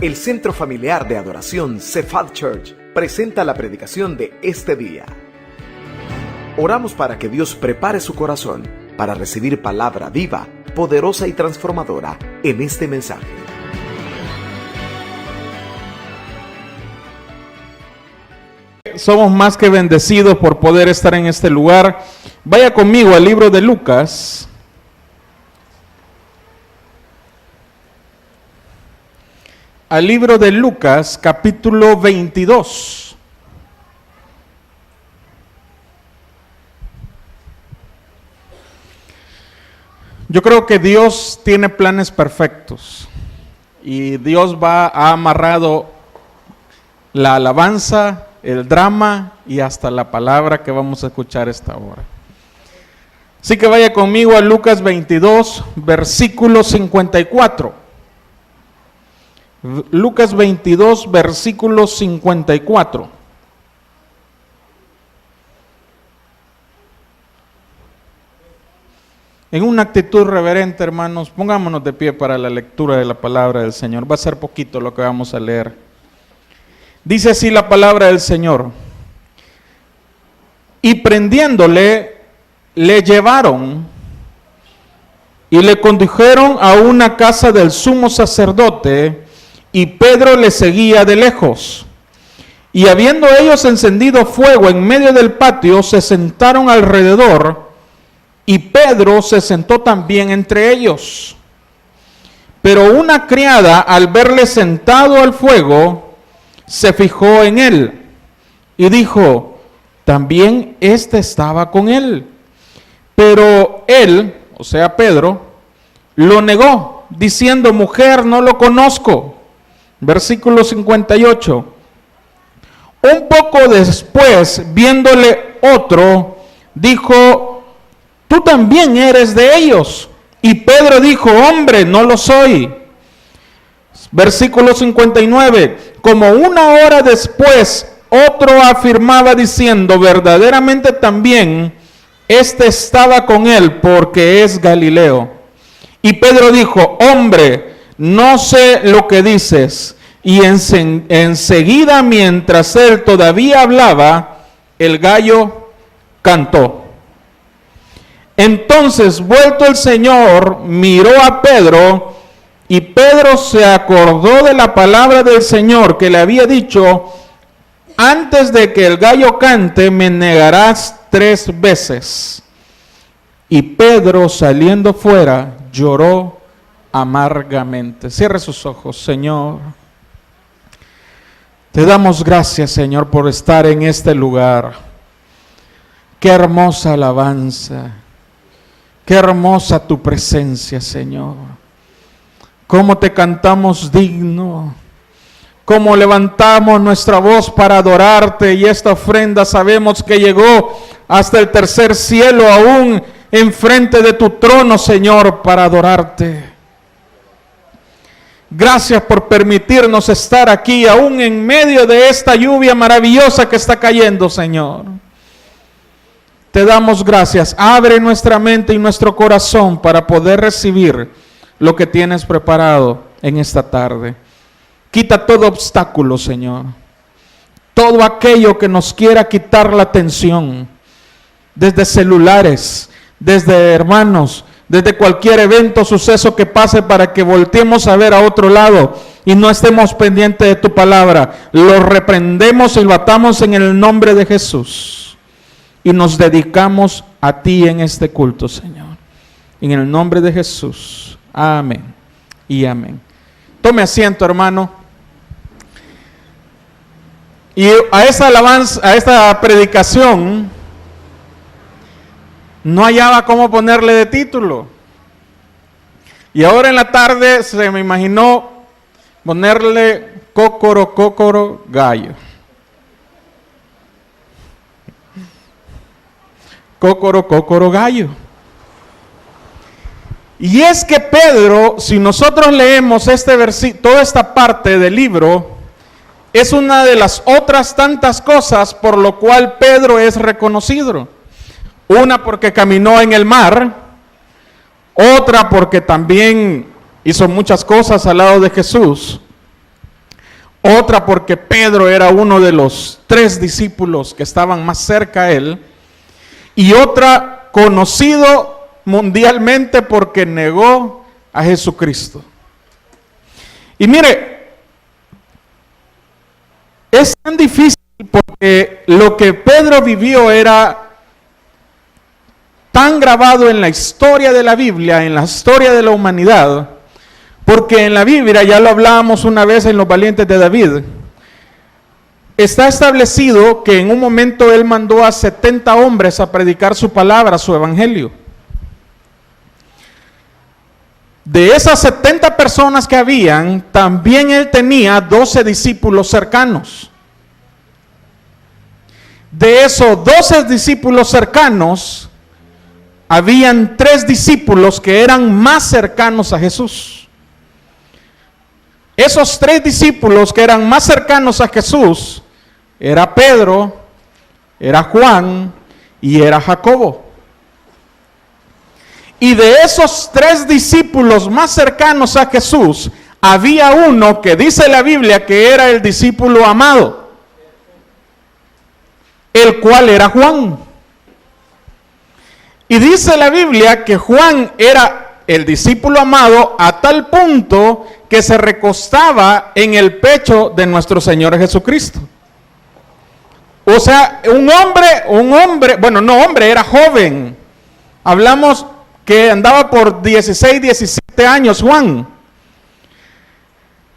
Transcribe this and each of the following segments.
El Centro Familiar de Adoración Cephal Church presenta la predicación de este día. Oramos para que Dios prepare su corazón para recibir palabra viva, poderosa y transformadora en este mensaje. Somos más que bendecidos por poder estar en este lugar. Vaya conmigo al libro de Lucas. Al libro de Lucas, capítulo 22. Yo creo que Dios tiene planes perfectos y Dios ha amarrado la alabanza, el drama y hasta la palabra que vamos a escuchar esta hora. Así que vaya conmigo a Lucas 22, versículo 54. Lucas 22, versículo 54. En una actitud reverente, hermanos, pongámonos de pie para la lectura de la palabra del Señor. Va a ser poquito lo que vamos a leer. Dice así la palabra del Señor. Y prendiéndole, le llevaron y le condujeron a una casa del sumo sacerdote, y Pedro le seguía de lejos. Y habiendo ellos encendido fuego en medio del patio, se sentaron alrededor, y Pedro se sentó también entre ellos. Pero una criada, al verle sentado al fuego, se fijó en él, y dijo: también éste estaba con él. Pero él, o sea Pedro, lo negó, diciendo: mujer, no lo conozco. Versículo 58. Un poco después, viéndole otro, dijo: tú también eres de ellos. Y Pedro dijo: hombre, no lo soy. Versículo 59. Como una hora después, otro afirmaba diciendo: verdaderamente también este estaba con él, porque es Galileo. Y Pedro dijo: hombre, no sé lo que dices. Y enseguida, mientras él todavía hablaba, el gallo cantó. Entonces, vuelto el Señor, miró a Pedro, y Pedro se acordó de la palabra del Señor que le había dicho: antes de que el gallo cante, me negarás 3 veces. Y Pedro, saliendo fuera, lloró amargamente. Cierre sus ojos. Señor, te damos gracias, Señor, por estar en este lugar. Qué hermosa alabanza, qué hermosa tu presencia, Señor. Cómo te cantamos digno, cómo levantamos nuestra voz para adorarte, y esta ofrenda sabemos que llegó hasta el tercer cielo, aún enfrente de tu trono, Señor, para adorarte. Gracias por permitirnos estar aquí, aún en medio de esta lluvia maravillosa que está cayendo, Señor. Te damos gracias. Abre nuestra mente y nuestro corazón para poder recibir lo que tienes preparado en esta tarde. Quita todo obstáculo, Señor. Todo aquello que nos quiera quitar la atención, desde celulares, desde hermanos, desde cualquier evento, suceso que pase, para que volteemos a ver a otro lado y no estemos pendientes de tu palabra. Lo reprendemos y lo atamos en el nombre de Jesús. Y nos dedicamos a ti en este culto, Señor. En el nombre de Jesús. Amén y amén. Tome asiento, hermano. Y a esta alabanza, a esta predicación, no hallaba cómo ponerle de título. Y ahora en la tarde se me imaginó ponerle cócoro, cócoro, gallo. Cócoro, cócoro, gallo. Y es que Pedro, si nosotros leemos este versículo, toda esta parte del libro, es una de las otras tantas cosas por lo cual Pedro es reconocido. Una, porque caminó en el mar. Otra, porque también hizo muchas cosas al lado de Jesús. otra porque Pedro era uno de los 3 discípulos que estaban más cerca a él, y otra conocido mundialmente porque negó a Jesucristo. Y mire, es tan difícil porque lo que Pedro vivió era tan grabado en la historia de la Biblia, en la historia de la humanidad, porque en la Biblia, ya lo hablábamos una vez en los valientes de David, está establecido que en un momento él mandó a 70 hombres a predicar su palabra, su evangelio. De esas 70 personas que habían, también él tenía 12 discípulos cercanos. De esos 12 discípulos cercanos, habían 3 discípulos que eran más cercanos a Jesús. Esos 3 discípulos que eran más cercanos a Jesús, era Pedro, era Juan y era Jacobo. Y de esos 3 discípulos más cercanos a Jesús, había uno que dice la Biblia que era el discípulo amado, el cual era Juan. Y dice la Biblia que Juan era el discípulo amado a tal punto que se recostaba en el pecho de nuestro Señor Jesucristo. O sea, un hombre, bueno, no hombre, era joven. Hablamos que andaba por 16, 17 años Juan.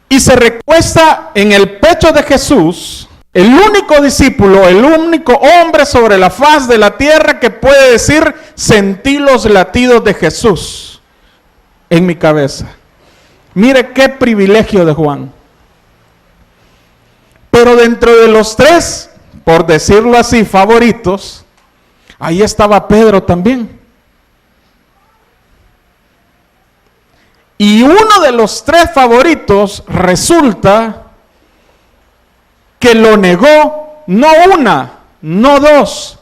Y se recuesta en el pecho de Jesús, el único discípulo, el único hombre sobre la faz de la tierra que puede decir: sentí los latidos de Jesús en mi cabeza. Mire qué privilegio de Juan. Pero dentro de los 3, por decirlo así, favoritos, ahí estaba Pedro también. Y uno de los 3 favoritos resulta que lo negó, no una, no 2,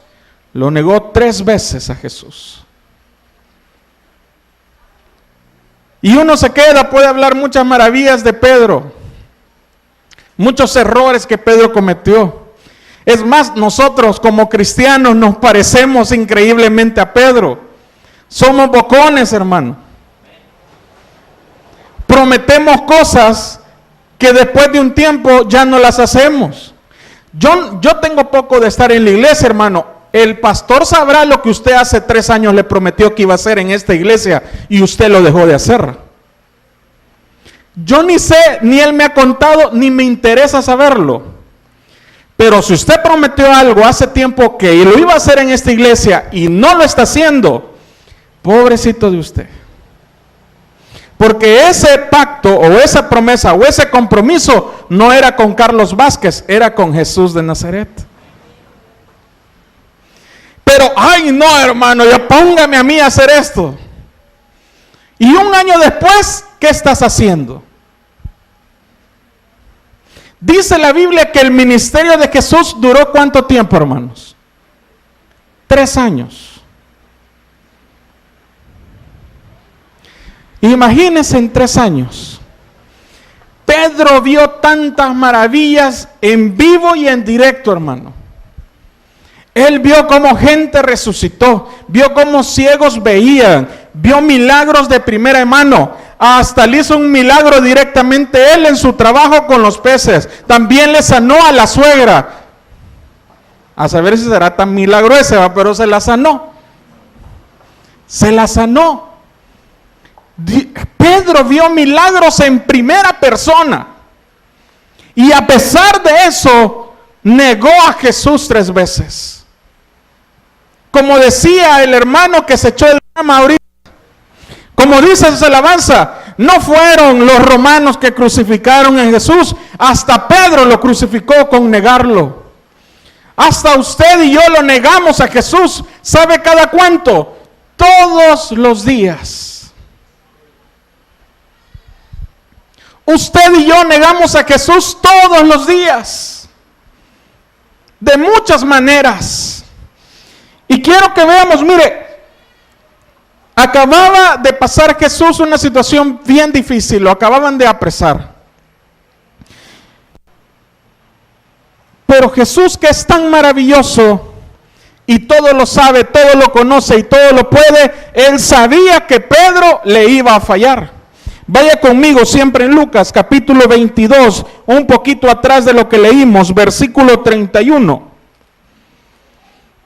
lo negó 3 veces a Jesús. Y uno se queda, puede hablar muchas maravillas de Pedro, muchos errores que Pedro cometió. Es más, nosotros como cristianos nos parecemos increíblemente a Pedro. Somos bocones, hermano. Prometemos cosas que después de un tiempo ya no las hacemos. Yo tengo poco de estar en la iglesia, hermano. El pastor sabrá lo que usted hace 3 años le prometió que iba a hacer en esta iglesia y usted lo dejó de hacer. Yo ni sé, ni él me ha contado, ni me interesa saberlo. Pero si usted prometió algo hace tiempo que lo iba a hacer en esta iglesia y no lo está haciendo, pobrecito de usted. Porque ese pacto o esa promesa o ese compromiso no era con Carlos Vázquez, era con Jesús de Nazaret. Pero, ay no hermano, ya póngame a mí a hacer esto. Y un año después, ¿qué estás haciendo? Dice la Biblia que el ministerio de Jesús duró ¿cuánto tiempo, hermanos? 3 años. Imagínense en 3 años. Pedro vio tantas maravillas en vivo y en directo, hermano. Él vio cómo gente resucitó, vio cómo ciegos veían, vio milagros de primera mano. Hasta le hizo un milagro directamente él en su trabajo con los peces. También le sanó a la suegra. A saber si será tan milagro ese, pero se la sanó. Se la sanó. Pedro vio milagros en primera persona. Y a pesar de eso, negó a Jesús 3 veces. Como decía el hermano que se echó el drama ahorita, como dice su alabanza, no fueron los romanos que crucificaron a Jesús, hasta Pedro lo crucificó con negarlo. Hasta usted y yo lo negamos a Jesús, ¿sabe cada cuánto? Todos los días. Usted y yo negamos a Jesús todos los días, de muchas maneras. Y quiero que veamos, mire, acababa de pasar Jesús una situación bien difícil, lo acababan de apresar. Pero Jesús, que es tan maravilloso y todo lo sabe, todo lo conoce y todo lo puede, Él sabía que Pedro le iba a fallar. Vaya conmigo siempre en Lucas capítulo 22, un poquito atrás de lo que leímos, versículo 31.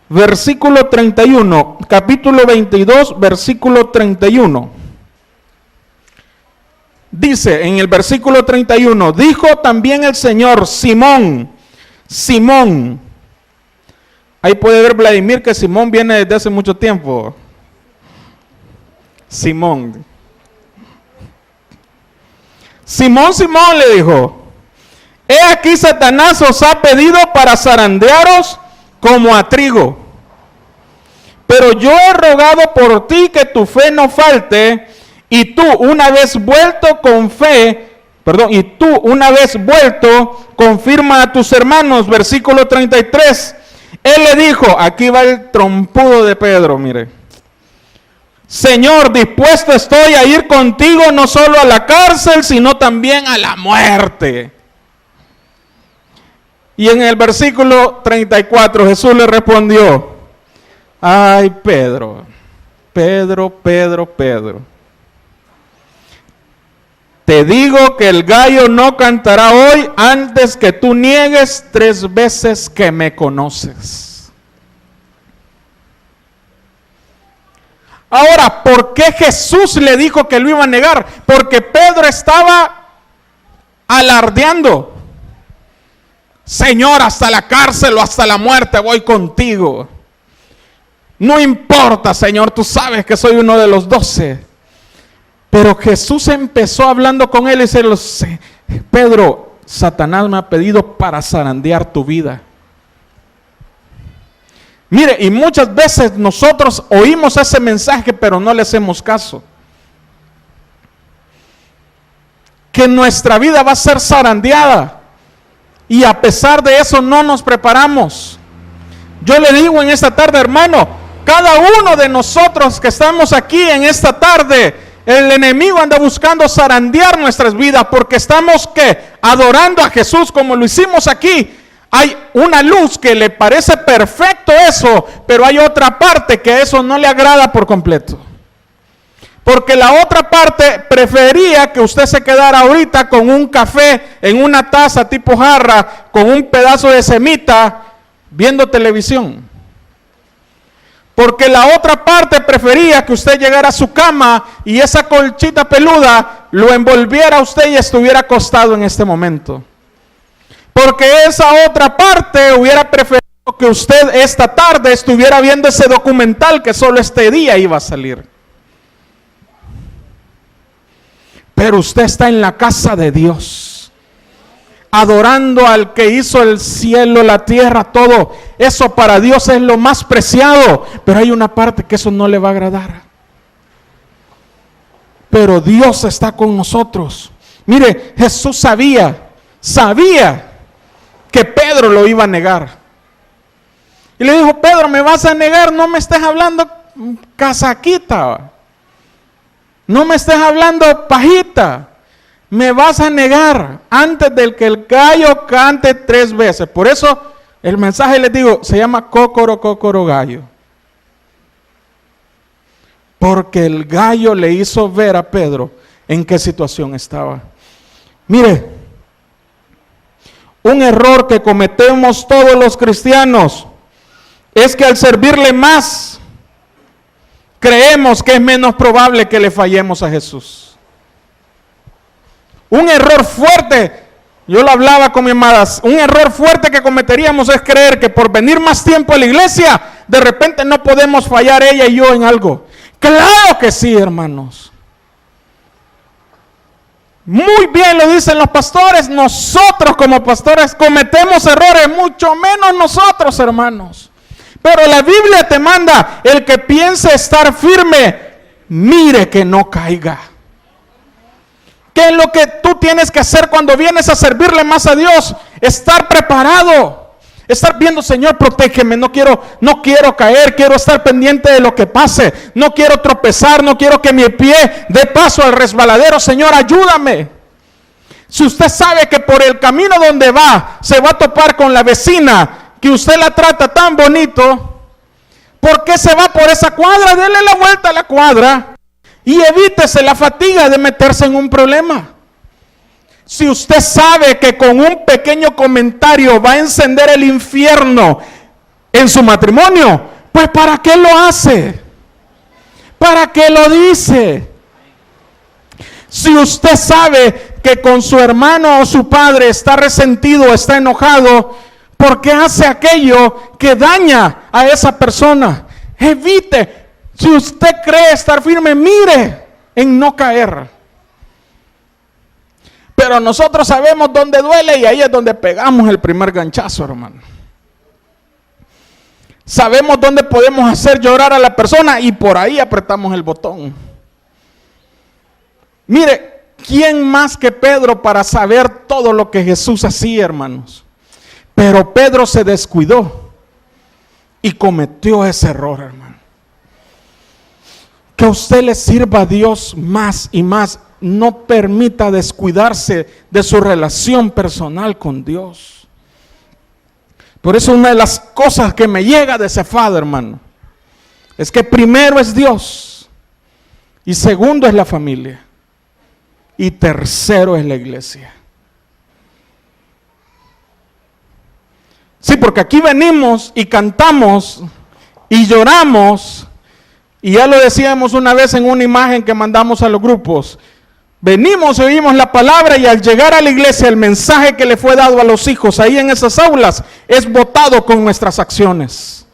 Versículo 31, capítulo 22, versículo 31. Dice en el versículo 31, dijo también el Señor, Simón, Simón. Ahí puede ver Vladimir que Simón viene desde hace mucho tiempo. Simón. Simón, Simón, le dijo, he aquí Satanás os ha pedido para zarandearos como a trigo. Pero yo he rogado por ti que tu fe no falte, y tú una vez vuelto confirma a tus hermanos. Versículo 33. Él le dijo, aquí va el trompudo de Pedro, mire. Señor, dispuesto estoy a ir contigo no solo a la cárcel, sino también a la muerte. Y en el versículo 34 Jesús le respondió, ay Pedro, te digo que el gallo no cantará hoy antes que tú niegues 3 veces que me conoces. Ahora, ¿por qué Jesús le dijo que lo iba a negar? Porque Pedro estaba alardeando. Señor, hasta la cárcel o hasta la muerte voy contigo. No importa, Señor, tú sabes que soy uno de los 12. Pero Jesús empezó hablando con él y dice, Pedro, Satanás me ha pedido para zarandear tu vida. Mire, y muchas veces nosotros oímos ese mensaje, pero no le hacemos caso. Que nuestra vida va a ser zarandeada. Y a pesar de eso no nos preparamos. Yo le digo en esta tarde, hermano, cada uno de nosotros que estamos aquí en esta tarde, el enemigo anda buscando zarandear nuestras vidas porque estamos adorando a Jesús como lo hicimos aquí. Hay una luz que le parece perfecto eso, pero hay otra parte que eso no le agrada por completo. Porque la otra parte prefería que usted se quedara ahorita con un café en una taza tipo jarra, con un pedazo de semita, viendo televisión. Porque la otra parte prefería que usted llegara a su cama y esa colchita peluda lo envolviera a usted y estuviera acostado en este momento. Porque esa otra parte hubiera preferido que usted esta tarde estuviera viendo ese documental que solo este día iba a salir. Pero usted está en la casa de Dios, adorando al que hizo el cielo, la tierra, todo. Eso para Dios es lo más preciado, pero hay una parte que eso no le va a agradar. Pero Dios está con nosotros. Mire, Jesús sabía que Pedro lo iba a negar. Y le dijo, Pedro, ¿me vas a negar? No me estés hablando casaquita. No me estés hablando pajita. Me vas a negar antes de que el gallo cante 3 veces. Por eso el mensaje, les digo, se llama cócoro, cócoro, gallo. Porque el gallo le hizo ver a Pedro en qué situación estaba. Mire, un error que cometemos todos los cristianos es que al servirle más, creemos que es menos probable que le fallemos a Jesús. Un error fuerte, yo lo hablaba con mi amada, un error fuerte que cometeríamos es creer que por venir más tiempo a la iglesia, de repente no podemos fallar ella y yo en algo. Claro que sí, hermanos. Muy bien lo dicen los pastores, nosotros como pastores cometemos errores, mucho menos nosotros, hermanos. Pero la Biblia te manda, el que piense estar firme, mire que no caiga. ¿Qué es lo que tú tienes que hacer cuando vienes a servirle más a Dios? Estar preparado. Estar viendo, Señor, protégeme, no quiero caer, quiero estar pendiente de lo que pase. No quiero tropezar, no quiero que mi pie dé paso al resbaladero. Señor, ayúdame. Si usted sabe que por el camino donde va se va a topar con la vecina que usted la trata tan bonito, ¿por qué se va por esa cuadra? Dele la vuelta a la cuadra y evítese la fatiga de meterse en un problema. Si usted sabe que con un pequeño comentario va a encender el infierno en su matrimonio, pues ¿para qué lo hace? ¿Para qué lo dice? Si usted sabe que con su hermano o su padre está resentido, está enojado, ¿por qué hace aquello que daña a esa persona? Evite. Si usted cree estar firme, mire en no caer. Pero nosotros sabemos dónde duele y ahí es donde pegamos el primer ganchazo, hermano. Sabemos dónde podemos hacer llorar a la persona y por ahí apretamos el botón. Mire, ¿quién más que Pedro para saber todo lo que Jesús hacía, hermanos? Pero Pedro se descuidó y cometió ese error, hermano. Que a usted le sirva a Dios más y más. No permita descuidarse de su relación personal con Dios. Por eso una de las cosas que me llega de Cefado, hermano, es que primero es Dios, y segundo es la familia, y tercero es la iglesia. Sí, porque aquí venimos y cantamos y lloramos, y ya lo decíamos una vez en una imagen que mandamos a los grupos. Venimos, oímos la palabra y al llegar a la iglesia el mensaje que le fue dado a los hijos ahí en esas aulas es botado con nuestras acciones.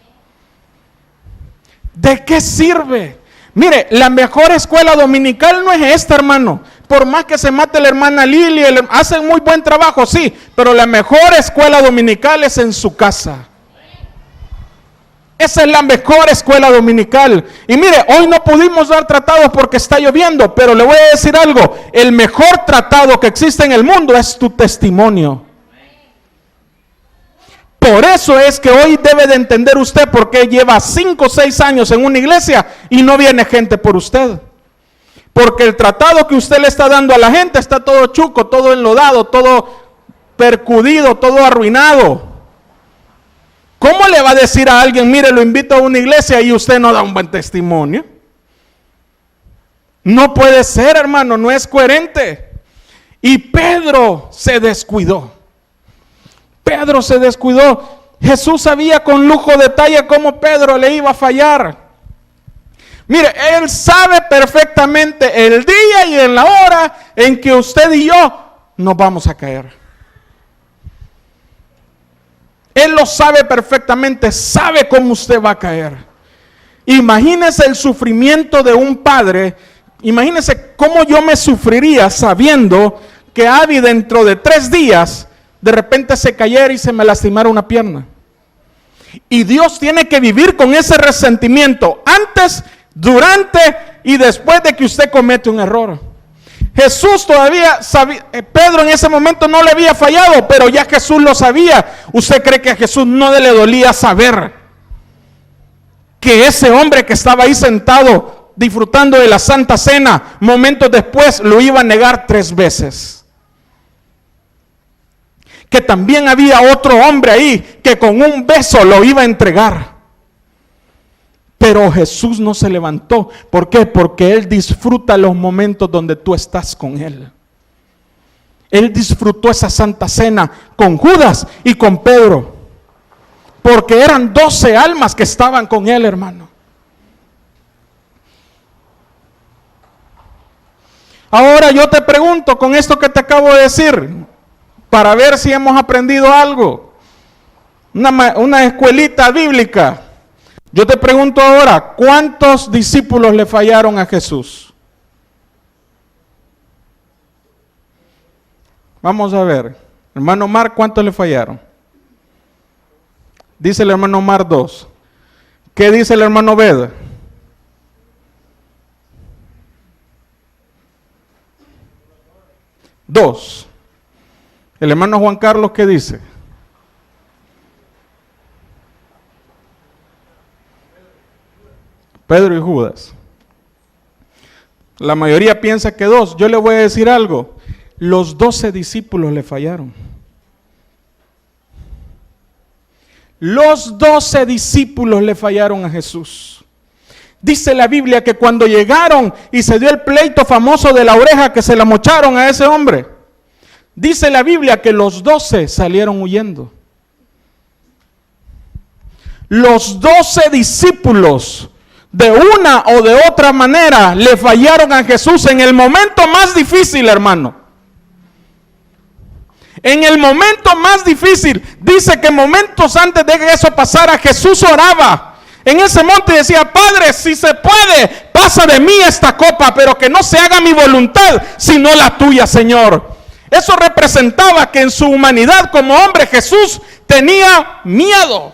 ¿De qué sirve? Mire, la mejor escuela dominical no es esta, hermano. Por más que se mate la hermana Lili, hacen muy buen trabajo, sí, pero la mejor escuela dominical es en su casa. Esa es la mejor escuela dominical. Y mire, hoy no pudimos dar tratados porque está lloviendo, pero le voy a decir algo. El mejor tratado que existe en el mundo es tu testimonio. Por eso es que hoy debe de entender usted por qué lleva 5 o 6 años en una iglesia y no viene gente por usted. Porque el tratado que usted le está dando a la gente está todo chuco, todo enlodado, todo percudido, todo arruinado. ¿Cómo le va a decir a alguien, mire, lo invito a una iglesia y usted no da un buen testimonio? No puede ser, hermano, no es coherente. Y Pedro se descuidó. Pedro se descuidó. Jesús sabía con lujo de detalle cómo Pedro le iba a fallar. Mire, Él sabe perfectamente el día y en la hora en que usted y yo nos vamos a caer. Él lo sabe perfectamente, sabe cómo usted va a caer. Imagínese el sufrimiento de un padre. Imagínese cómo yo me sufriría sabiendo que Abby dentro de 3 días de repente se cayera y se me lastimara una pierna. Y Dios tiene que vivir con ese resentimiento antes, durante y después de que usted comete un error. Jesús todavía sabía, Pedro en ese momento no le había fallado, pero ya Jesús lo sabía. ¿Usted cree que a Jesús no le dolía saber que ese hombre que estaba ahí sentado disfrutando de la Santa Cena, momentos después lo iba a negar 3 veces? Que también había otro hombre ahí que con un beso lo iba a entregar. Pero Jesús no se levantó. ¿Por qué? Porque Él disfruta los momentos donde tú estás con Él. Él disfrutó esa Santa Cena con Judas y con Pedro. Porque eran 12 almas que estaban con Él, hermano. Ahora yo te pregunto con esto que te acabo de decir, para ver si hemos aprendido algo. Una escuelita bíblica. Yo te pregunto ahora, ¿cuántos discípulos le fallaron a Jesús? Vamos a ver. Hermano Mar, ¿cuántos le fallaron? Dice el hermano Mar 2. ¿Qué dice el hermano Beda? 2. El hermano Juan Carlos, ¿qué dice? Pedro y Judas. La mayoría piensa que 2. Yo le voy a decir algo. Los 12 discípulos le fallaron. Los 12 discípulos le fallaron a Jesús. Dice la Biblia que cuando llegaron y se dio el pleito famoso de la oreja que se la mocharon a ese hombre, dice la Biblia que los 12 salieron huyendo. Los 12 discípulos, de una o de otra manera, le fallaron a Jesús en el momento más difícil, hermano. En el momento más difícil, dice que momentos antes de que eso pasara, Jesús oraba en ese monte y decía: Padre, si se puede, pasa de mí esta copa, pero que no se haga mi voluntad, sino la tuya, Señor. Eso representaba que en su humanidad como hombre, Jesús tenía miedo.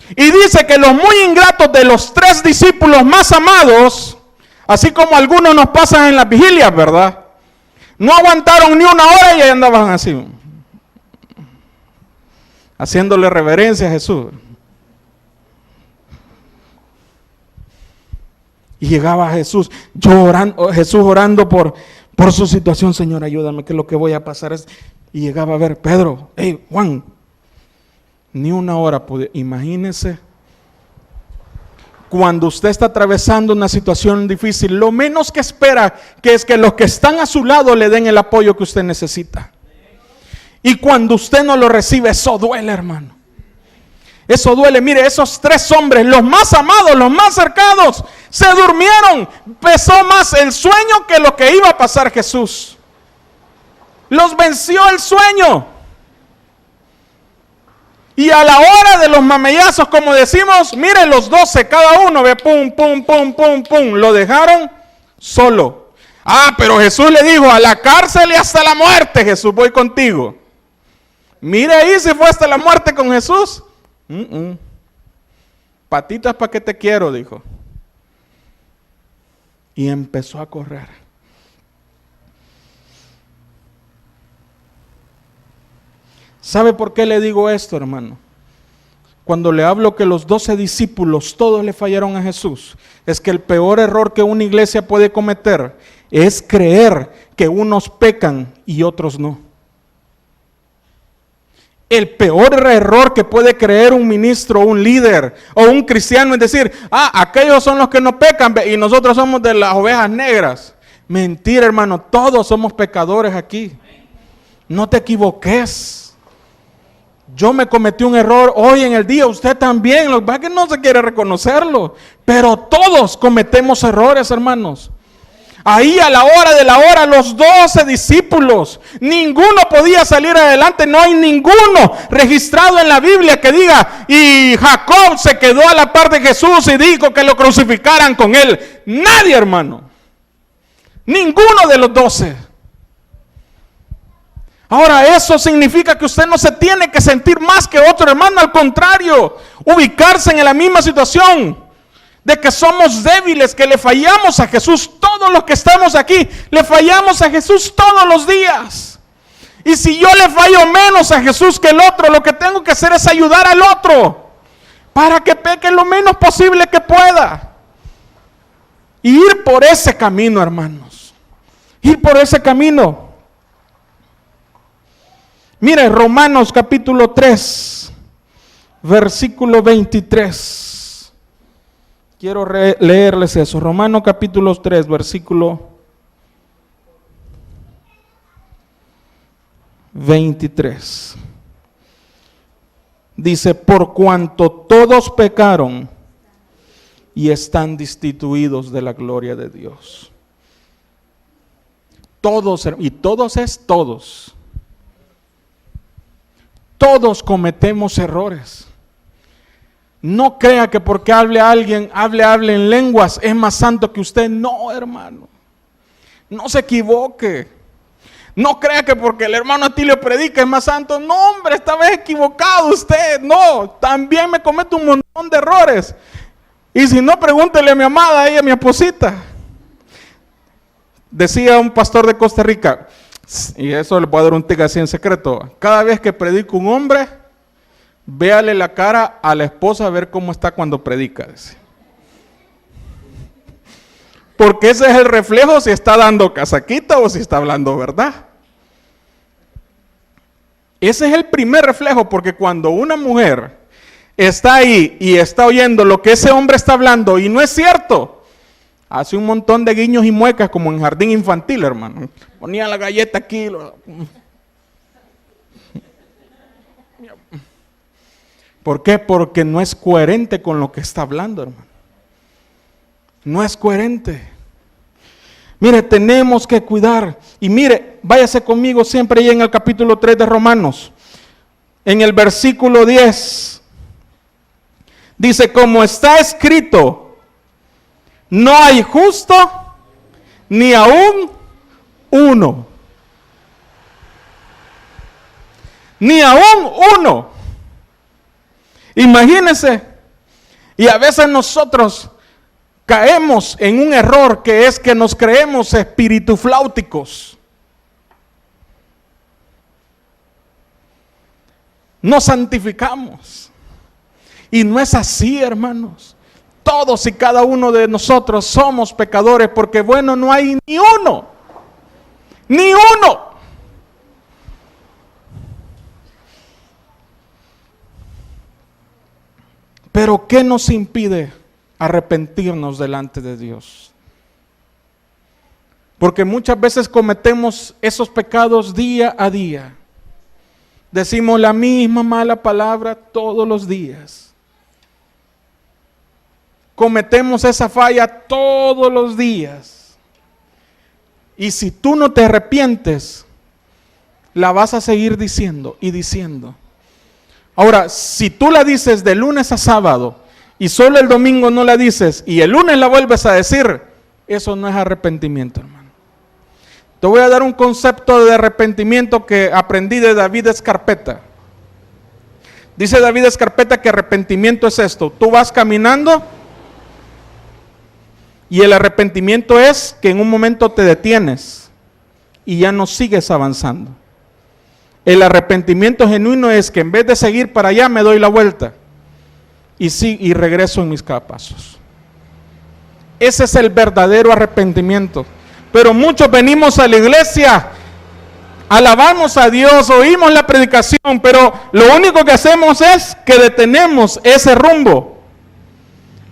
Y dice que los muy ingratos de los 3 discípulos más amados, así como algunos nos pasan en las vigilias, ¿verdad? No aguantaron ni una hora y ahí andaban así, haciéndole reverencia a Jesús. Y llegaba Jesús orando por su situación. Señor, ayúdame, que lo que voy a pasar es... Y llegaba a ver: Pedro, hey, Juan, ni una hora pude. Imagínese, cuando usted está atravesando una situación difícil, lo menos que espera que es que los que están a su lado le den el apoyo que usted necesita. Y cuando usted no lo recibe, eso duele, hermano. Eso duele. Mire, esos 3 hombres, los más amados, los más cercanos, se durmieron. Pesó más el sueño que lo que iba a pasar Jesús. Los venció el sueño. Y a la hora de los mamellazos, como decimos, mire, los 12, cada uno, ve, pum, pum, pum, pum, pum, lo dejaron solo. Ah, pero Jesús le dijo: a la cárcel y hasta la muerte, Jesús, voy contigo. Mire ahí si fue hasta la muerte con Jesús. Patitas, ¿para qué te quiero?, dijo. Y empezó a correr. ¿Sabe por qué le digo esto, hermano? Cuando le hablo que los 12 discípulos todos le fallaron a Jesús, es que el peor error que una iglesia puede cometer es creer que unos pecan y otros no. El peor error que puede creer un ministro, un líder o un cristiano es decir: aquellos son los que no pecan y nosotros somos de las ovejas negras. Mentira, hermano, todos somos pecadores aquí. No te equivoques. Yo me cometí un error hoy en el día, usted también. Lo que pasa es que no se quiere reconocerlo, pero todos cometemos errores, hermanos. Ahí a la hora de la hora, los 12 discípulos, ninguno podía salir adelante. No hay ninguno registrado en la Biblia que diga: y Jacob se quedó a la par de Jesús y dijo que lo crucificaran con él. Nadie, hermano. Ninguno de los 12. Ahora, eso significa que usted no se tiene que sentir más que otro, hermano. Al contrario, ubicarse en la misma situación de que somos débiles, que le fallamos a Jesús. Todos los que estamos aquí le fallamos a Jesús todos los días. Y si yo le fallo menos a Jesús que el otro, lo que tengo que hacer es ayudar al otro para que peque lo menos posible que pueda. Y ir por ese camino, hermanos. Ir por ese camino. Mire, Romanos capítulo 3, versículo 23. Quiero leerles eso. Romanos capítulo 3, versículo 23. Dice: por cuanto todos pecaron y están destituidos de la gloria de Dios. Todos, y todos es todos. Todos cometemos errores. No crea que porque hable en lenguas, es más santo que usted. No, hermano. No se equivoque. No crea que porque el hermano Atilio predica es más santo. No, hombre, esta vez equivocado usted. No, también me cometo un montón de errores. Y si no, pregúntele a mi amada, a mi esposita. Decía un pastor de Costa Rica, y eso le voy a dar un tic así en secreto: cada vez que predica un hombre, véale la cara a la esposa a ver cómo está cuando predica. Dice. Porque ese es el reflejo si está dando casaquita o si está hablando verdad. Ese es el primer reflejo, porque cuando una mujer está ahí y está oyendo lo que ese hombre está hablando y no es cierto, hace un montón de guiños y muecas como en jardín infantil, hermano. Ponía la galleta aquí. ¿Por qué? Porque no es coherente con lo que está hablando, hermano. No es coherente. Mire, tenemos que cuidar. Y mire, váyase conmigo siempre ahí en el capítulo 3 de Romanos. En el versículo 10. Dice, como está escrito, no hay justo ni aún uno. Ni aún uno. Imagínense. Y a veces nosotros caemos en un error que es que nos creemos espiritufláuticos. Nos santificamos. Y no es así, hermanos. Todos y cada uno de nosotros somos pecadores, porque bueno, no hay ni uno. Ni uno. Pero ¿qué nos impide arrepentirnos delante de Dios? Porque muchas veces cometemos esos pecados día a día. Decimos la misma mala palabra todos los días. Cometemos esa falla todos los días. Y si tú no te arrepientes, la vas a seguir diciendo y diciendo. Ahora, si tú la dices de lunes a sábado y solo el domingo no la dices y el lunes la vuelves a decir, eso no es arrepentimiento, hermano. Te voy a dar un concepto de arrepentimiento que aprendí de David Escarpeta. Dice David Escarpeta que arrepentimiento es esto. Tú vas caminando y el arrepentimiento es que en un momento te detienes y ya no sigues avanzando. El arrepentimiento genuino es que en vez de seguir para allá me doy la vuelta y regreso en mis pasos. Ese es el verdadero arrepentimiento. Pero muchos venimos a la iglesia, alabamos a Dios, oímos la predicación, pero lo único que hacemos es que detenemos ese rumbo.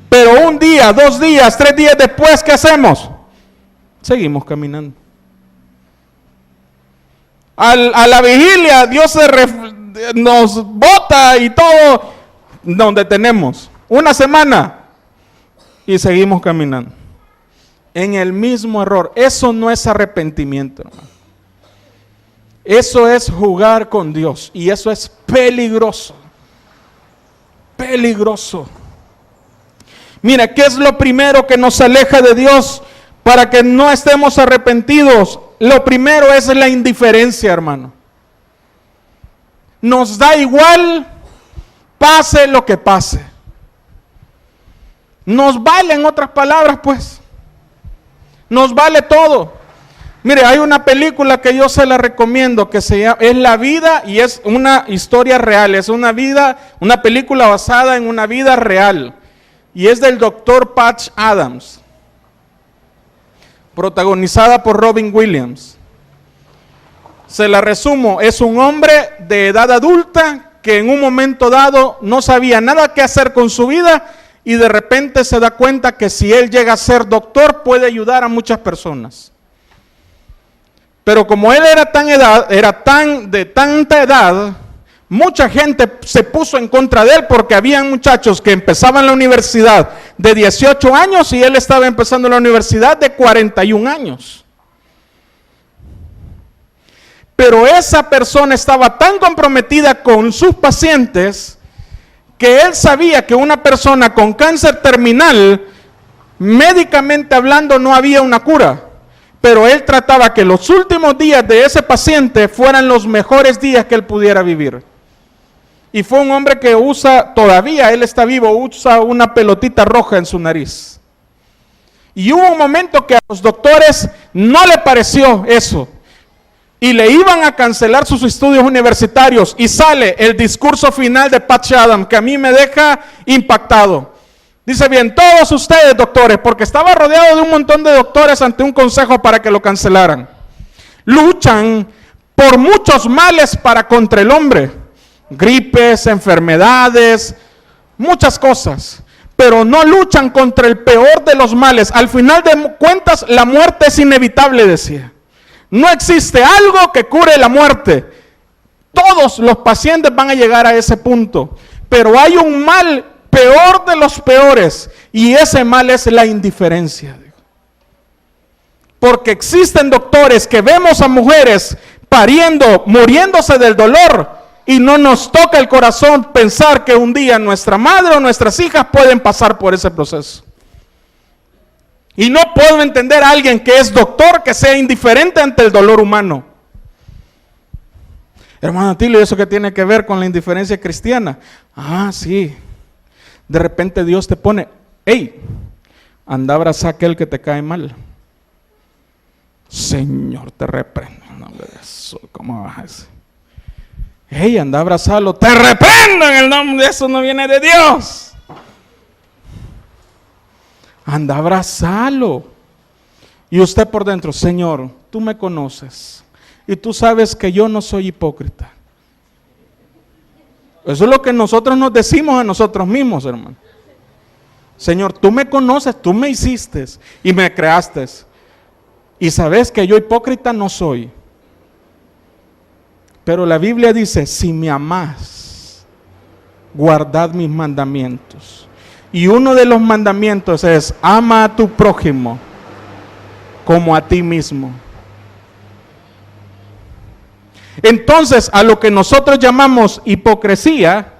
Pero un día, 2 días, 3 días después, ¿qué hacemos? Seguimos caminando. A la vigilia, Dios nos bota y todo, nos detenemos. Una semana y seguimos caminando. En el mismo error. Eso no es arrepentimiento, hermano. Eso es jugar con Dios y eso es peligroso. Peligroso. Mira, ¿qué es lo primero que nos aleja de Dios para que no estemos arrepentidos? Lo primero es la indiferencia, hermano. Nos da igual, pase lo que pase. Nos vale, en otras palabras, pues. Nos vale todo. Mire, hay una película que yo se la recomiendo que se llama, es La Vida, y es una historia real, es una película basada en una vida real. Y es del doctor Patch Adams, protagonizada por Robin Williams. Se la resumo, es un hombre de edad adulta que en un momento dado no sabía nada qué hacer con su vida y de repente se da cuenta que si él llega a ser doctor puede ayudar a muchas personas. Pero como él era de tanta edad, mucha gente se puso en contra de él porque habían muchachos que empezaban la universidad de 18 años y él estaba empezando la universidad de 41 años. Pero esa persona estaba tan comprometida con sus pacientes que él sabía que una persona con cáncer terminal, médicamente hablando, no había una cura. Pero él trataba que los últimos días de ese paciente fueran los mejores días que él pudiera vivir. Y fue un hombre que todavía él está vivo, usa una pelotita roja en su nariz. Y hubo un momento que a los doctores no le pareció eso. Y le iban a cancelar sus estudios universitarios. Y sale el discurso final de Patch Adams, que a mí me deja impactado. Dice bien, todos ustedes doctores, porque estaba rodeado de un montón de doctores ante un consejo para que lo cancelaran. Luchan por muchos males para contra el hombre. Gripes, enfermedades, muchas cosas. Pero no luchan contra el peor de los males. Al final de cuentas, la muerte es inevitable, decía. No existe algo que cure la muerte. Todos los pacientes van a llegar a ese punto. Pero hay un mal peor de los peores, y ese mal es la indiferencia. Porque existen doctores que vemos a mujeres pariendo, muriéndose del dolor, y no nos toca el corazón pensar que un día nuestra madre o nuestras hijas pueden pasar por ese proceso. Y no puedo entender a alguien que es doctor que sea indiferente ante el dolor humano. Hermano Atilio, ¿eso qué tiene que ver con la indiferencia cristiana? Ah, sí. De repente Dios te pone, hey, anda a abrazar a aquel que te cae mal. Señor, te reprendo. No, eso, ¿cómo vas a decir? Hey, anda a abrazarlo. Te reprendo en el nombre de eso, no viene de Dios. Anda a abrazarlo. Y usted por dentro, Señor, tú me conoces. Y tú sabes que yo no soy hipócrita. Eso es lo que nosotros nos decimos a nosotros mismos, hermano. Señor, tú me conoces, tú me hiciste y me creaste. Y sabes que yo hipócrita no soy. Pero la Biblia dice, si me amás, guardad mis mandamientos. Y uno de los mandamientos es, ama a tu prójimo como a ti mismo. Entonces, a lo que nosotros llamamos hipocresía,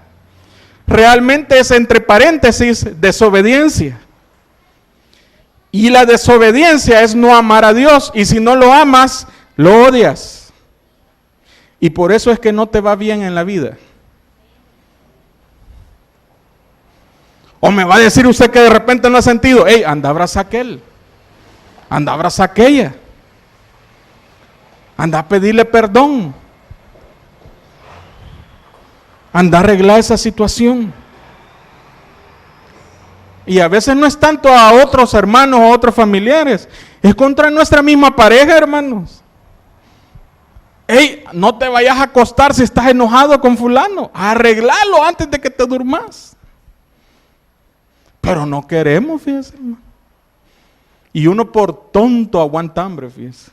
realmente es, entre paréntesis, desobediencia. Y la desobediencia es no amar a Dios, y si no lo amas, lo odias. Y por eso es que no te va bien en la vida. O me va a decir usted que de repente no ha sentido, hey, anda a abrazar a aquel, anda a abrazar a aquella, anda a pedirle perdón, anda a arreglar esa situación. Y a veces no es tanto a otros hermanos o otros familiares, es contra nuestra misma pareja, hermanos. Hey, no te vayas a acostar si estás enojado con fulano, arreglalo antes de que te durmas. Pero no queremos, fíjese, hermano. Y uno por tonto aguanta hambre, fíjese.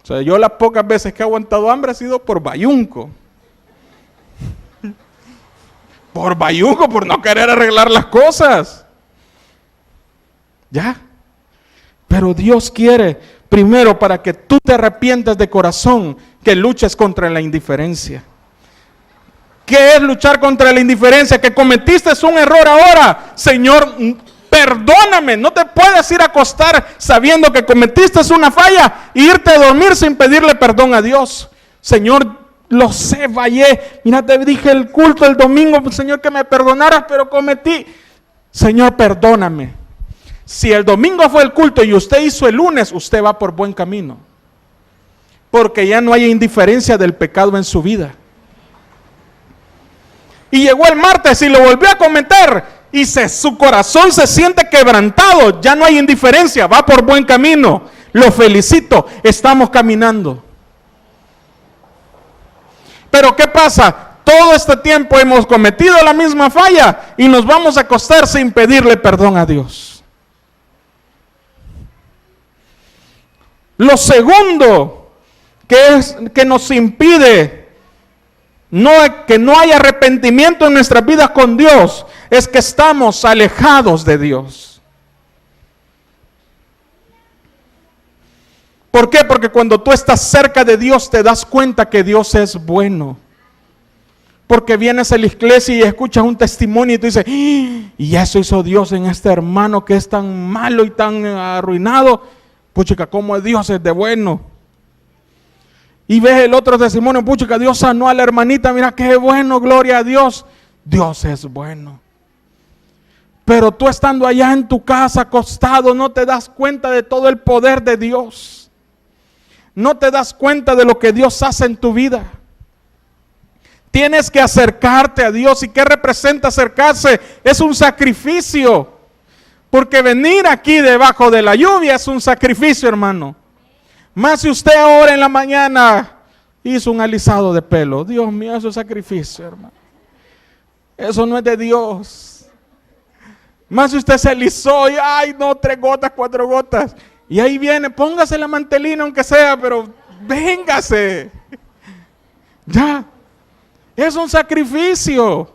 O sea, yo las pocas veces que he aguantado hambre ha sido por bayunco. Por bayunco, por no querer arreglar las cosas. Ya. Pero Dios quiere, primero, para que tú te arrepientas de corazón, que luches contra la indiferencia. ¿Qué es luchar contra la indiferencia? Que cometiste un error ahora. Señor, perdóname. No te puedes ir a acostar sabiendo que cometiste una falla e irte a dormir sin pedirle perdón a Dios. Señor, lo sé, fallé. Mira, te dije el culto el domingo, Señor, que me perdonaras, pero cometí. Señor, perdóname. Si el domingo fue el culto y usted hizo el lunes, usted va por buen camino. Porque ya no hay indiferencia del pecado en su vida. Y llegó el martes y lo volvió a cometer y su corazón se siente quebrantado, ya no hay indiferencia, va por buen camino. Lo felicito, estamos caminando. Pero ¿qué pasa? Todo este tiempo hemos cometido la misma falla y nos vamos a acostar sin pedirle perdón a Dios. Lo segundo que nos impide que no haya arrepentimiento en nuestras vidas con Dios es que estamos alejados de Dios. ¿Por qué? Porque cuando tú estás cerca de Dios te das cuenta que Dios es bueno. Porque vienes a la iglesia y escuchas un testimonio y tú dices, y eso hizo Dios en este hermano que es tan malo y tan arruinado. Puchica, ¿cómo Dios es de bueno? Y ves el otro testimonio, puchica, Dios sanó a la hermanita, mira qué bueno, gloria a Dios. Dios es bueno. Pero tú estando allá en tu casa acostado no te das cuenta de todo el poder de Dios. No te das cuenta de lo que Dios hace en tu vida. Tienes que acercarte a Dios. ¿Y qué representa acercarse? Es un sacrificio. Porque venir aquí debajo de la lluvia es un sacrificio, hermano. Más si usted ahora en la mañana hizo un alisado de pelo. Dios mío, eso es sacrificio, hermano. Eso no es de Dios. Más si usted se alisó y, ay no, 3 gotas, 4 gotas. Y ahí viene, póngase la mantelina aunque sea, pero véngase. Ya. Es un sacrificio.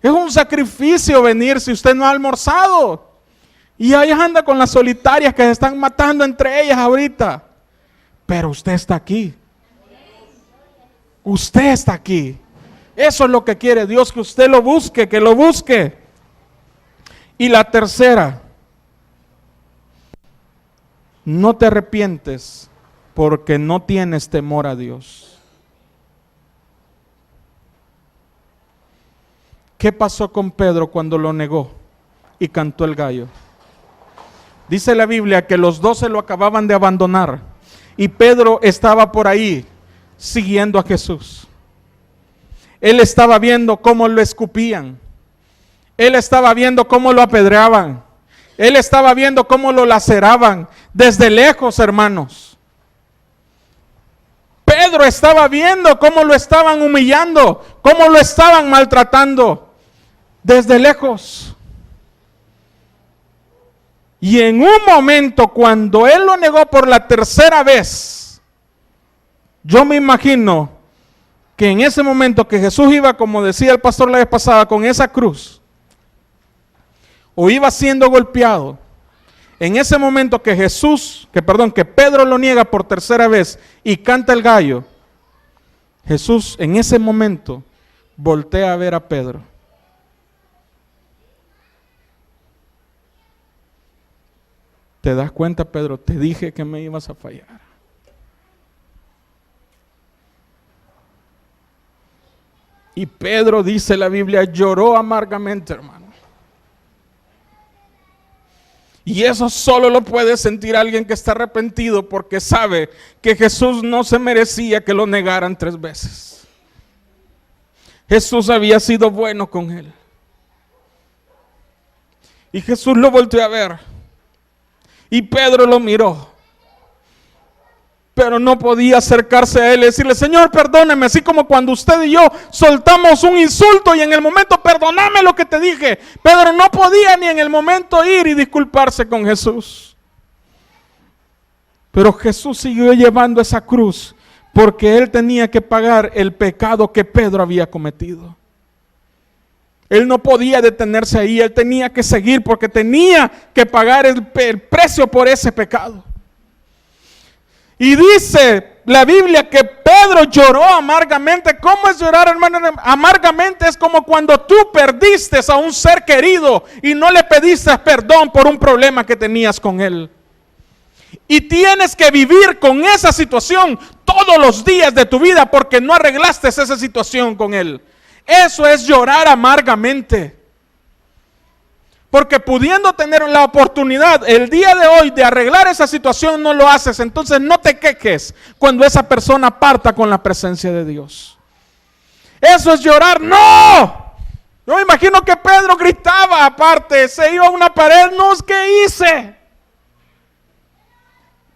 Es un sacrificio venir si usted no ha almorzado. Y ahí anda con las solitarias que se están matando entre ellas ahorita. Pero usted está aquí. Usted está aquí. Eso es lo que quiere Dios, que usted lo busque, que lo busque. Y la tercera, no te arrepientes porque no tienes temor a Dios. ¿Qué pasó con Pedro cuando lo negó y cantó el gallo? Dice la Biblia que los 12 lo acababan de abandonar y Pedro estaba por ahí siguiendo a Jesús. Él estaba viendo cómo lo escupían. Él estaba viendo cómo lo apedreaban. Él estaba viendo cómo lo laceraban desde lejos, hermanos. Pedro estaba viendo cómo lo estaban humillando, cómo lo estaban maltratando desde lejos. Y en un momento, cuando él lo negó por la tercera vez, yo me imagino que en ese momento que Jesús iba, como decía el pastor la vez pasada, con esa cruz, o iba siendo golpeado, en ese momento que que Pedro lo niega por tercera vez y canta el gallo, Jesús en ese momento voltea a ver a Pedro. ¿Te das cuenta, Pedro? Te dije que me ibas a fallar. Y Pedro, dice la Biblia, lloró amargamente, hermano. Y eso solo lo puede sentir alguien que está arrepentido porque sabe que Jesús no se merecía que lo negaran 3 veces. Jesús había sido bueno con él. Y Jesús lo volteó a ver. Y Pedro lo miró. Pero no podía acercarse a él y decirle, Señor, perdóneme, así como cuando usted y yo soltamos un insulto y en el momento, perdóname lo que te dije. Pedro no podía ni en el momento ir y disculparse con Jesús. Pero Jesús siguió llevando esa cruz porque él tenía que pagar el pecado que Pedro había cometido. Él no podía detenerse ahí, él tenía que seguir porque tenía que pagar el precio por ese pecado. Y dice la Biblia que Pedro lloró amargamente. ¿Cómo es llorar, hermano? Amargamente es como cuando tú perdiste a un ser querido y no le pediste perdón por un problema que tenías con él. Y tienes que vivir con esa situación todos los días de tu vida porque no arreglaste esa situación con él. Eso es llorar amargamente. Porque pudiendo tener la oportunidad el día de hoy de arreglar esa situación, no lo haces. Entonces no te quejes cuando esa persona parta con la presencia de Dios. Eso es llorar. ¡No! Yo me imagino que Pedro gritaba aparte, se iba a una pared. No, ¿qué hice?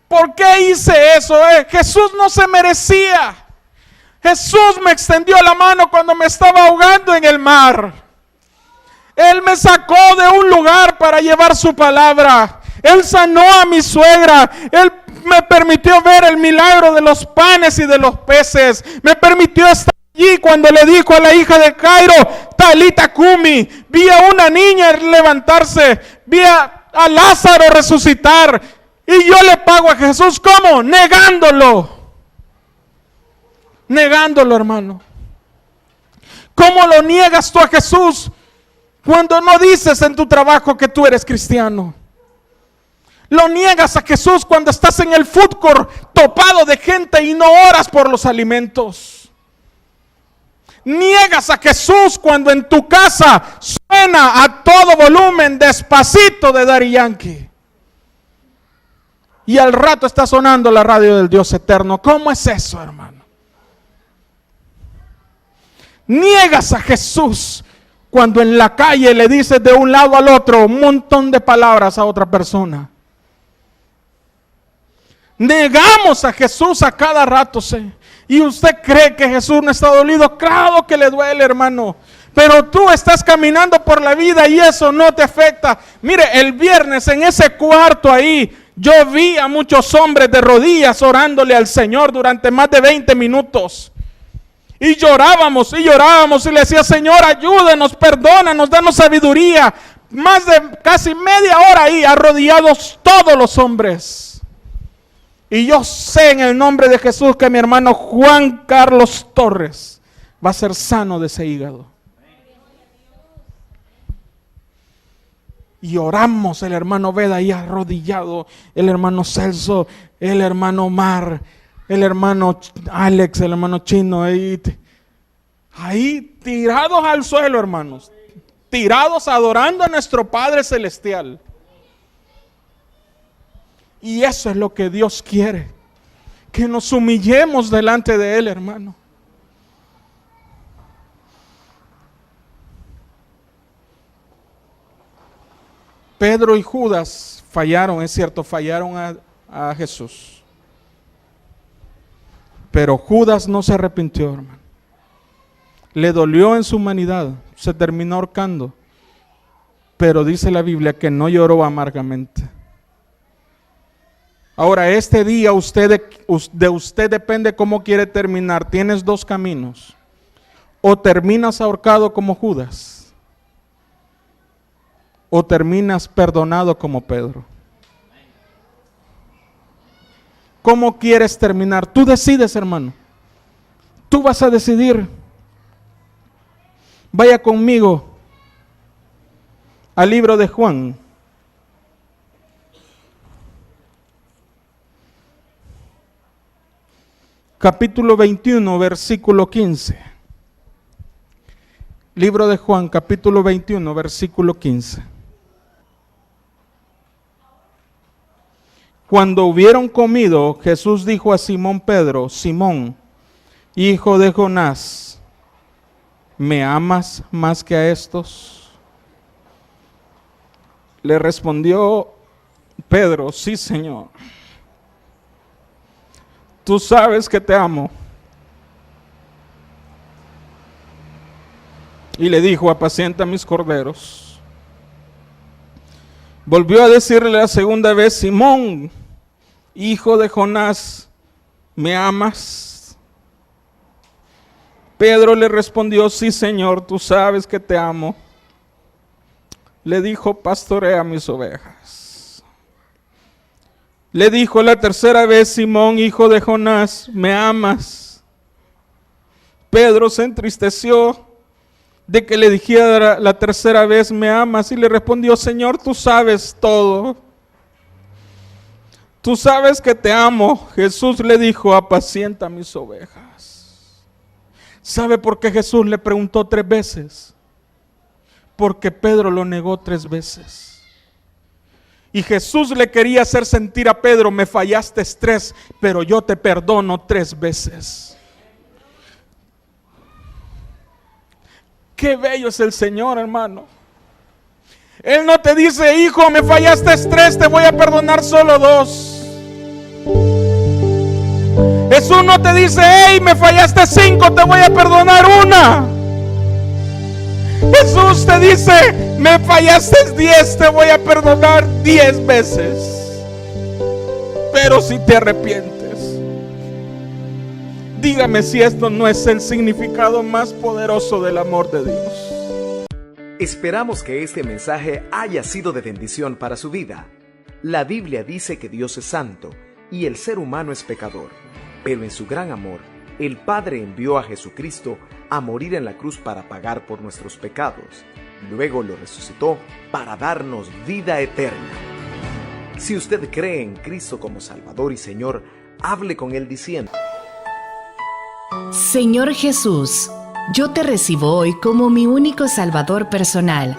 ¿Por qué hice eso? Jesús no se merecía. Jesús me extendió la mano cuando me estaba ahogando en el mar. Él me sacó de un lugar para llevar su palabra. Él sanó a mi suegra. Él me permitió ver el milagro de los panes y de los peces. Me permitió estar allí cuando le dijo a la hija de Jairo, Talita Cumi. Vi a una niña levantarse. Vi a Lázaro resucitar. Y yo le pago a Jesús, ¿cómo? Negándolo. Negándolo, hermano. ¿Cómo lo niegas tú a Jesús? Cuando no dices en tu trabajo que tú eres cristiano. Lo niegas a Jesús cuando estás en el food court topado de gente y no oras por los alimentos. Niegas a Jesús cuando en tu casa suena a todo volumen Despacito de Daddy Yankee. Y al rato está sonando la radio del Dios eterno. ¿Cómo es eso, hermano? Niegas a Jesús cuando en la calle le dices de un lado al otro un montón de palabras a otra persona. Negamos a Jesús a cada rato, ¿sí? ¿Y usted cree que Jesús no está dolido? Claro que le duele, hermano. Pero tú estás caminando por la vida y eso no te afecta. Mire, el viernes en ese cuarto ahí, yo vi a muchos hombres de rodillas orándole al Señor durante más de 20 minutos. Y llorábamos y le decía, Señor, ayúdenos, perdónanos, danos sabiduría. Más de casi media hora ahí, arrodillados todos los hombres. Y yo sé en el nombre de Jesús que mi hermano Juan Carlos Torres va a ser sano de ese hígado. Y oramos, el hermano Veda ahí arrodillado, el hermano Celso, el hermano Omar, el hermano Alex, el hermano Chino, ahí tirados al suelo, hermanos, tirados adorando a nuestro Padre Celestial. Y eso es lo que Dios quiere, que nos humillemos delante de Él, hermano. Pedro y Judas fallaron, es cierto, fallaron a Jesús. Pero Judas no se arrepintió, hermano. Le dolió en su humanidad, se terminó ahorcando. Pero dice la Biblia que no lloró amargamente. Ahora, este día de usted depende cómo quiere terminar. Tienes dos caminos. O terminas ahorcado como Judas, o terminas perdonado como Pedro. ¿Cómo quieres terminar? Tú decides, hermano. Tú vas a decidir. Vaya conmigo al libro de Juan. Capítulo 21, versículo 15. Libro de Juan, capítulo 21, versículo 15. Cuando hubieron comido, Jesús dijo a Simón Pedro: Simón, hijo de Jonás, ¿me amas más que a estos? Le respondió Pedro: sí, Señor. Tú sabes que te amo. Y le dijo: apacienta mis corderos. Volvió a decirle la segunda vez: Simón, hijo de Jonás, ¿me amas? Pedro le respondió: sí, Señor, tú sabes que te amo. Le dijo: pastorea mis ovejas. Le dijo la tercera vez: Simón, hijo de Jonás, ¿me amas? Pedro se entristeció de que le dijera la tercera vez: ¿me amas? Y le respondió: Señor, tú sabes todo. Tú sabes que te amo. Jesús le dijo: apacienta mis ovejas. ¿Sabe por qué Jesús le preguntó 3 veces? Porque Pedro lo negó 3 veces. Y Jesús le quería hacer sentir a Pedro: me fallaste 3, pero yo te perdono 3 veces. Qué bello es el Señor, hermano. Él no te dice: hijo, me fallaste 3, te voy a perdonar solo 2. Jesús no te dice: hey, me fallaste 5, te voy a perdonar 1. Jesús te dice: me fallaste 10, te voy a perdonar 10 veces. Pero si te arrepientes. Dígame si esto no es el significado más poderoso del amor de Dios. Esperamos que este mensaje haya sido de bendición para su vida. La Biblia dice que Dios es santo y el ser humano es pecador, pero en su gran amor, el Padre envió a Jesucristo a morir en la cruz para pagar por nuestros pecados. Luego lo resucitó para darnos vida eterna. Si usted cree en Cristo como Salvador y Señor, hable con Él diciendo: Señor Jesús, yo te recibo hoy como mi único Salvador personal.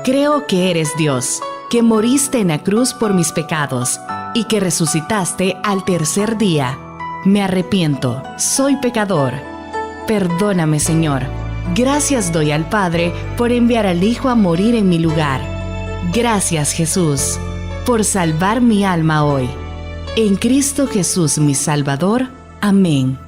Creo que eres Dios, que moriste en la cruz por mis pecados y que resucitaste al tercer día. Me arrepiento, soy pecador. Perdóname, Señor. Gracias doy al Padre por enviar al Hijo a morir en mi lugar. Gracias, Jesús, por salvar mi alma hoy. En Cristo Jesús, mi Salvador. Amén.